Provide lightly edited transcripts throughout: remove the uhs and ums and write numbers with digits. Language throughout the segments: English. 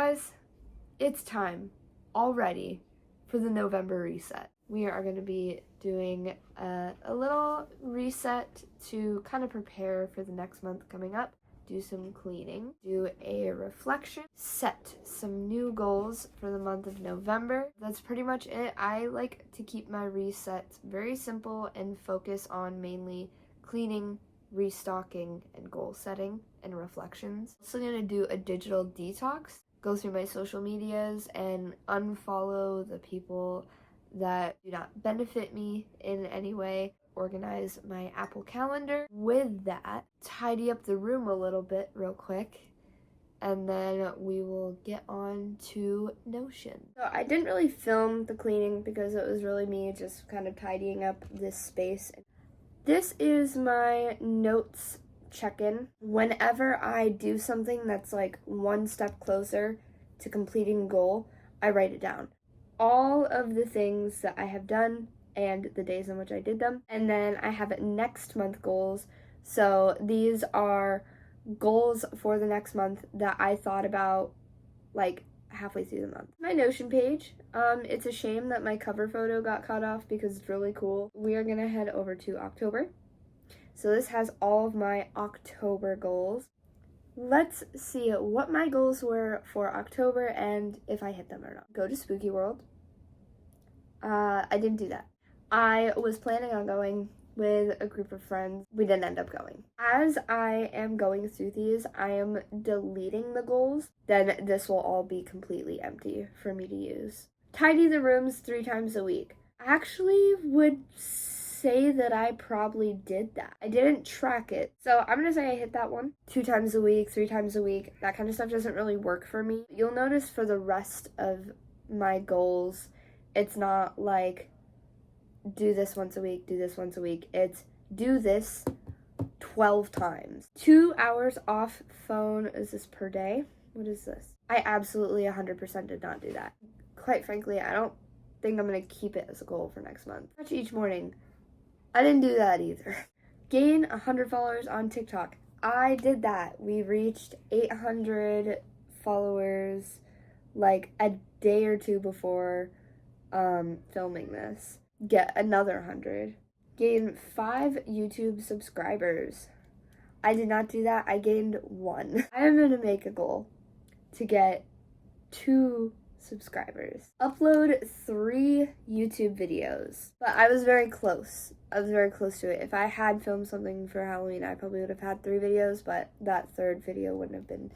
guys, it's time already for the November reset. We are going to be doing a little reset to kind of prepare for the next month coming up. Do some cleaning, do a reflection, set some new goals for the month of November. That's pretty much it. I like to keep my resets very simple and focus on mainly cleaning, restocking, and goal setting and reflections. I'm also gonna do a digital detox, go through my social medias and unfollow the people that do not benefit me in any way, organize my Apple Calendar. With that, tidy up the room a little bit real quick, and then we will get on to Notion. So I didn't really film the cleaning because it was really me just kind of tidying up this space. This is my notes check-in. Whenever I do something that's like one step closer to completing a goal, I write it down. All of the things that I have done and the days in which I did them. And then I have next month goals. So these are goals for the next month that I thought about like halfway through the month. My Notion page. It's a shame that my cover photo got cut off because it's really cool. We are gonna head over to October. So this has all of my October goals. Let's see what my goals were for October and if I hit them or not. Go to Spooky World. I didn't do that. I was planning on going with a group of friends. We didn't end up going. As I am going through these, I am deleting the goals. Then this will all be completely empty for me to use. Tidy the rooms 3 times a week. I actually would say that I probably did that. I didn't track it. So I'm gonna say I hit that one. 2 times a week, 3 times a week. That kind of stuff doesn't really work for me. You'll notice for the rest of my goals, it's not like do this once a week, do this once a week. It's do this 12 times. 2 hours off phone, is this per day? What is this? I absolutely 100% did not do that. Quite frankly, I don't think I'm gonna keep it as a goal for next month. Watch each morning. I didn't do that either. Gain 100 followers on TikTok. I did that. We reached 800 followers like a day or two before filming this. Get another 100. Gain 5 YouTube subscribers. I did not do that. I gained 1. I am going to make a goal to get 2 subscribers. Upload 3 YouTube videos. But I was very close. I was very close to it. If I had filmed something for Halloween, I probably would have had 3 videos, but that 3rd video wouldn't have been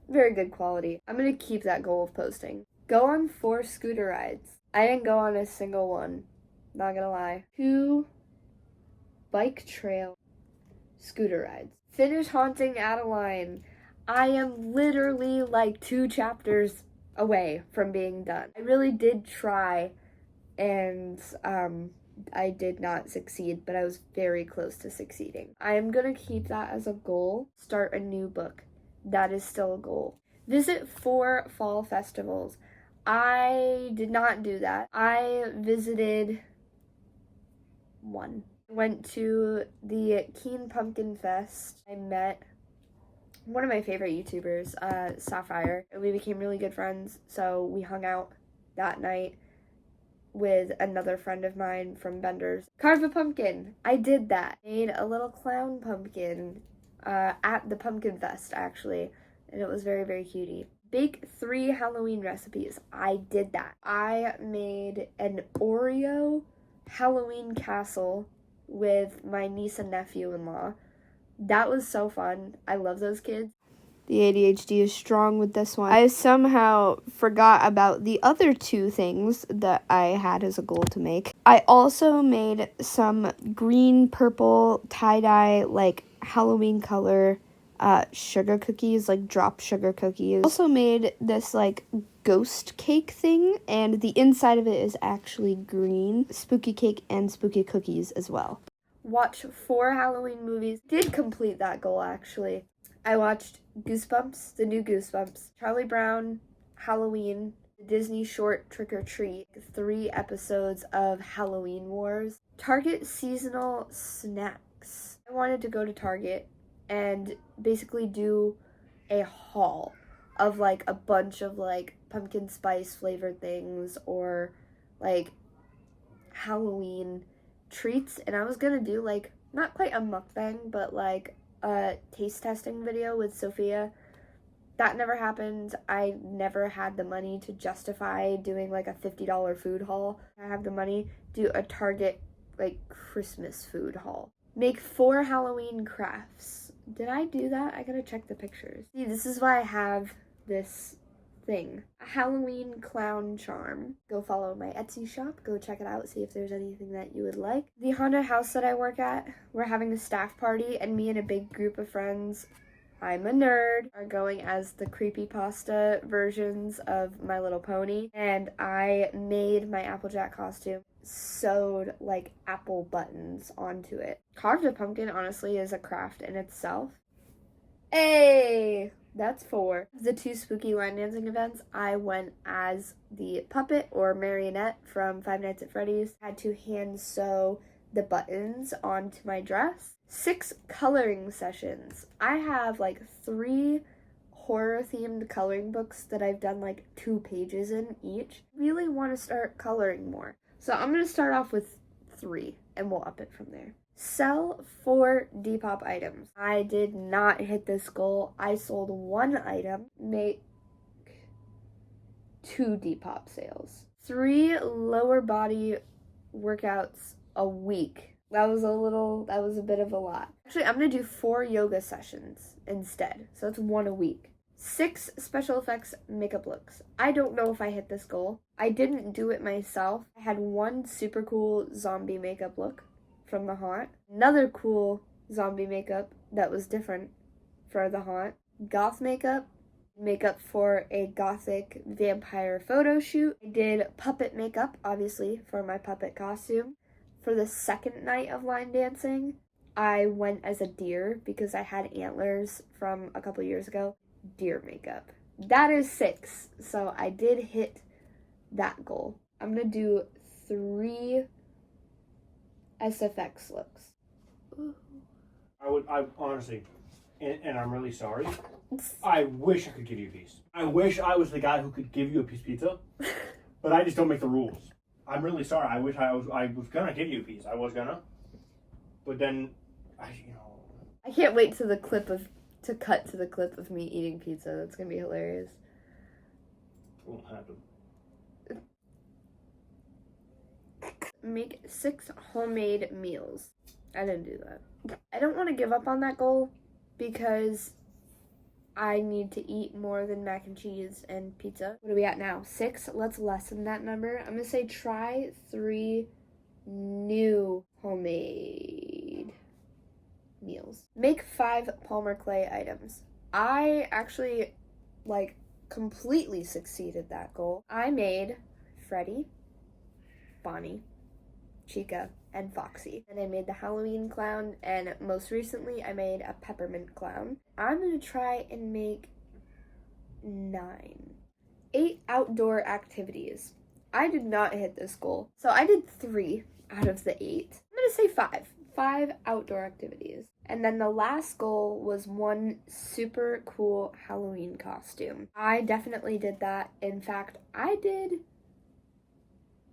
very good quality. I'm going to keep that goal of posting. Go on 4 scooter rides. I didn't go on a single one. Not gonna lie. 2 bike trail scooter rides. Finish haunting Adeline. I am literally like 2 chapters away from being done. I really did try and I did not succeed, but I was very close to succeeding. I am gonna keep that as a goal. Start a new book. That is still a goal. Visit 4 fall festivals. I did not do that. I visited 1. Went to the Keen Pumpkin Fest. I met one of my favorite YouTubers, Sapphire, and we became really good friends. So we hung out that night with another friend of mine from Bender's. Carve a pumpkin. I did that. Made a little clown pumpkin at the Pumpkin Fest, actually, and it was very, very cutie. Bake 3 Halloween recipes. I did that. I made an Oreo Halloween castle with my niece and nephew-in-law. That was so fun. I love those kids. The ADHD is strong with this one. I somehow forgot about the other 2 things that I had as a goal to make. I also made some green, purple, tie-dye, like Halloween color sugar cookies, like drop sugar cookies. Also made this like ghost cake thing, and the inside of it is actually green. Spooky cake and spooky cookies as well. Watch 4 Halloween movies. Did complete that goal, actually. I watched Goosebumps, the new Goosebumps, Charlie Brown, Halloween, the Disney short Trick or Treat, 3 episodes of Halloween Wars, Target seasonal snacks. I wanted to go to Target and basically do a haul of like a bunch of like pumpkin spice flavored things or like Halloween treats, and I was gonna do like not quite a mukbang but like a taste testing video with Sophia. That never happened. I never had the money to justify doing like a $50 food haul. I have the money to do a Target like Christmas food haul. Make 4 Halloween crafts. Did I do that? I gotta check the pictures. See, this is why I have this thing. A Halloween clown charm. Go follow my Etsy shop. Go check it out. See if there's anything that you would like. The haunted house that I work at, we're having a staff party, and me and a big group of friends, I'm a nerd, are going as the creepypasta versions of My Little Pony. And I made my Applejack costume, sewed like apple buttons onto it. Carved a pumpkin, honestly, is a craft in itself. Hey! That's 4. The 2 spooky line dancing events, I went as the puppet or marionette from Five Nights at Freddy's. I had to hand sew the buttons onto my dress. 6 coloring sessions. I have like 3 horror themed coloring books that I've done like 2 pages in each. Really want to start coloring more. So I'm going to start off with 3 and we'll up it from there. Sell 4 Depop items. I did not hit this goal. I sold 1 item. Make 2 Depop sales. 3 lower body workouts a week. That was a bit of a lot. Actually, I'm going to do 4 yoga sessions instead. So that's 1 a week. 6 special effects makeup looks. I don't know if I hit this goal. I didn't do it myself. I had 1 super cool zombie makeup look from the haunt. Another cool zombie makeup that was different for the haunt. Goth makeup for a gothic vampire photo shoot. I did puppet makeup, obviously, for my puppet costume. For the second night of line dancing, I went as a deer because I had antlers from a couple years ago. Deer makeup. That is 6, so I did hit that goal. I'm gonna do 3 SFX looks. Ooh. I honestly, and I'm really sorry, I wish I could give you a piece. I wish I was the guy who could give you a piece of pizza, but I just don't make the rules. I'm really sorry. I wish I was gonna give you a piece. I was gonna, but then, I can't wait to cut to the clip of me eating pizza. That's gonna be hilarious. Won't happen. Make 6 homemade meals. I didn't do that. I don't want to give up on that goal because I need to eat more than mac and cheese and pizza. What are we at now? 6? Let's lessen that number. I'm going to say try 3 new homemade meals. Make 5 Palmer Clay items. I actually, completely succeeded that goal. I made Freddy, Bonnie, Chica, and Foxy. And I made the Halloween clown, and most recently I made a peppermint clown. I'm gonna try and make 9. 8 outdoor activities. I did not hit this goal. So I did 3 out of the 8. I'm gonna say 5. 5 outdoor activities. And then the last goal was 1 super cool Halloween costume. I definitely did that. In fact, I did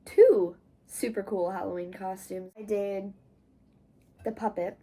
2 super cool Halloween costumes. I did the puppet,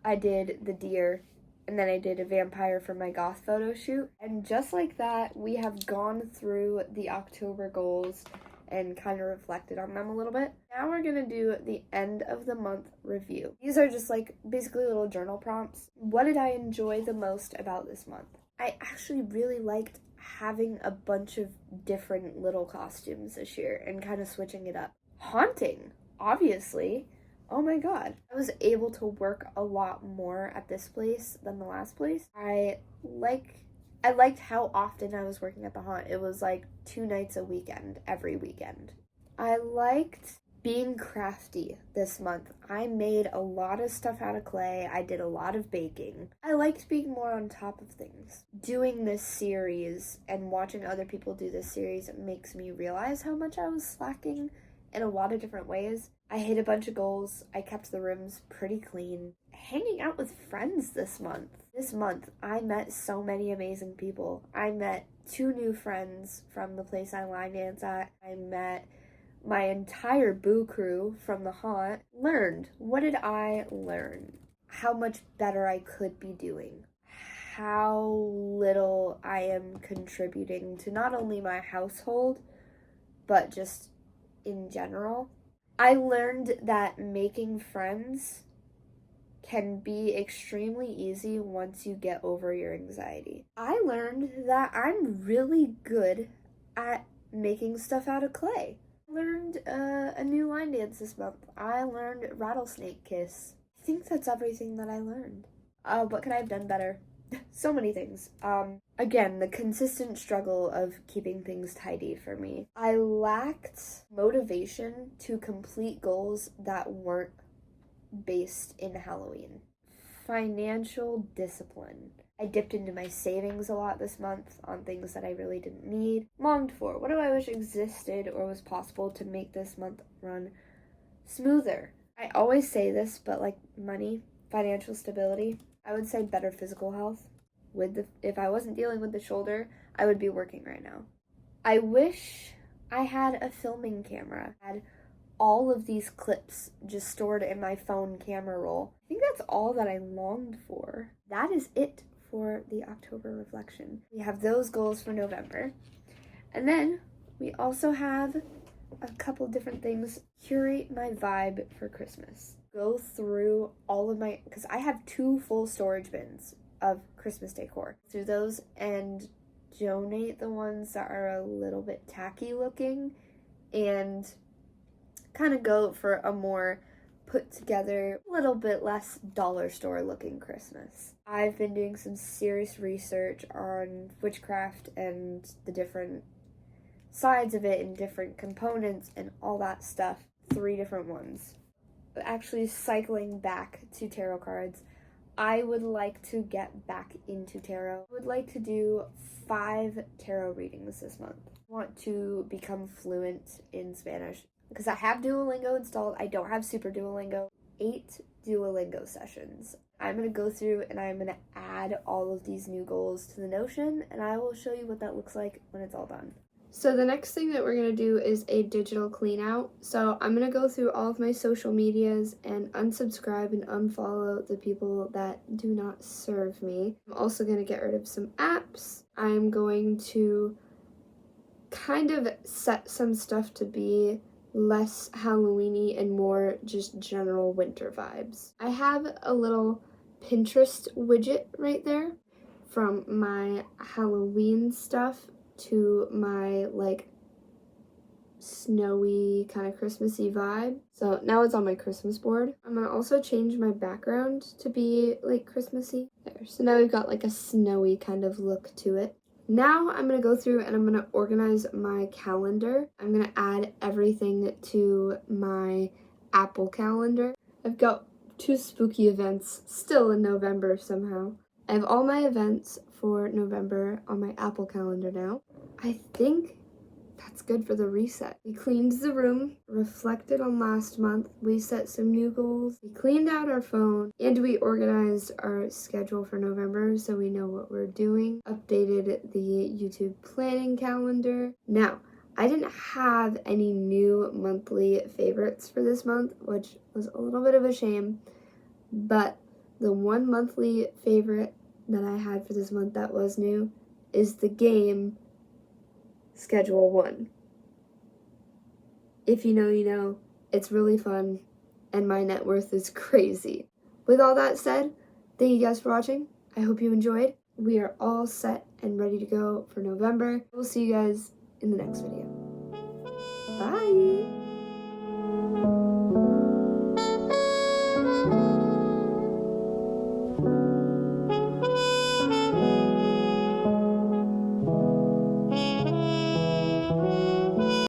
I did the deer, and then I did a vampire for my goth photo shoot. And just like that, we have gone through the October goals and kind of reflected on them a little bit. Now we're gonna do the end of the month review. These are just basically little journal prompts. What did I enjoy the most about this month? I actually really liked having a bunch of different little costumes this year and kind of switching it up. Haunting, obviously. Oh my god. I was able to work a lot more at this place than the last place. I liked how often I was working at the haunt. It was 2 nights a weekend, every weekend. I liked being crafty this month. I made a lot of stuff out of clay. I did a lot of baking. I liked being more on top of things. Doing this series and watching other people do this series makes me realize how much I was slacking in a lot of different ways. I hit a bunch of goals. I kept the rooms pretty clean. hanging out with friends this month. This month, I met so many amazing people. I met 2 new friends from the place I line dance at. I met my entire boo crew from the haunt. Learned. What did I learn? How much better I could be doing. How little I am contributing to not only my household, but just in general. I learned that making friends can be extremely easy once you get over your anxiety. I learned that I'm really good at making stuff out of clay. I learned a new line dance this month. I learned rattlesnake kiss. I think that's everything that I learned. What could I have done better? So many things. Again, the consistent struggle of keeping things tidy for me. I lacked motivation to complete goals that weren't based in Halloween. Financial discipline. I dipped into my savings a lot this month on things that I really didn't need. Longed for. What do I wish existed or was possible to make this month run smoother? I always say this, but like money, financial stability, I would say better physical health. If I wasn't dealing with the shoulder, I would be working right now. I wish I had a filming camera. I had all of these clips just stored in my phone camera roll. I think that's all that I longed for. That is it for the October reflection. We have those goals for November. And then we also have a couple different things. Curate my vibe for Christmas. Go through all of my, because I have 2 full storage bins of Christmas decor. Through those and donate the ones that are a little bit tacky looking and kind of go for a more put together, a little bit less dollar store looking Christmas. I've been doing some serious research on witchcraft and the different sides of it and different components and all that stuff. 3 different ones. But actually cycling back to tarot cards, I would like to get back into tarot. I would like to do 5 tarot readings this month. I want to become fluent in Spanish because I have Duolingo installed. I don't have Super Duolingo. 8 Duolingo sessions. I'm going to go through and I'm going to add all of these new goals to the Notion, and I will show you what that looks like when it's all done. So the next thing that we're going to do is a digital clean out. So I'm going to go through all of my social medias and unsubscribe and unfollow the people that do not serve me. I'm also going to get rid of some apps. I'm going to kind of set some stuff to be less Halloween-y and more just general winter vibes. I have a little Pinterest widget right there from my Halloween stuff to my like snowy kind of Christmassy vibe. So now it's on my Christmas board. I'm gonna also change my background to be like Christmassy. There. So now we've got like a snowy kind of look to it. Now I'm gonna go through and I'm gonna organize my calendar. I'm gonna add everything to my Apple calendar. I've got 2 spooky events still in November somehow. I have all my events for November on my Apple calendar now. I think that's good for the reset. We cleaned the room, reflected on last month, we set some new goals, we cleaned out our phone, and we organized our schedule for November so we know what we're doing, updated the YouTube planning calendar. Now, I didn't have any new monthly favorites for this month, which was a little bit of a shame, but the one monthly favorite that I had for this month that was new is the game Schedule 1. If you know, you know. It's really fun, and my net worth is crazy. With all that said, thank you guys for watching. I hope you enjoyed. We are all set and ready to go for November. We'll see you guys in the next video. Bye!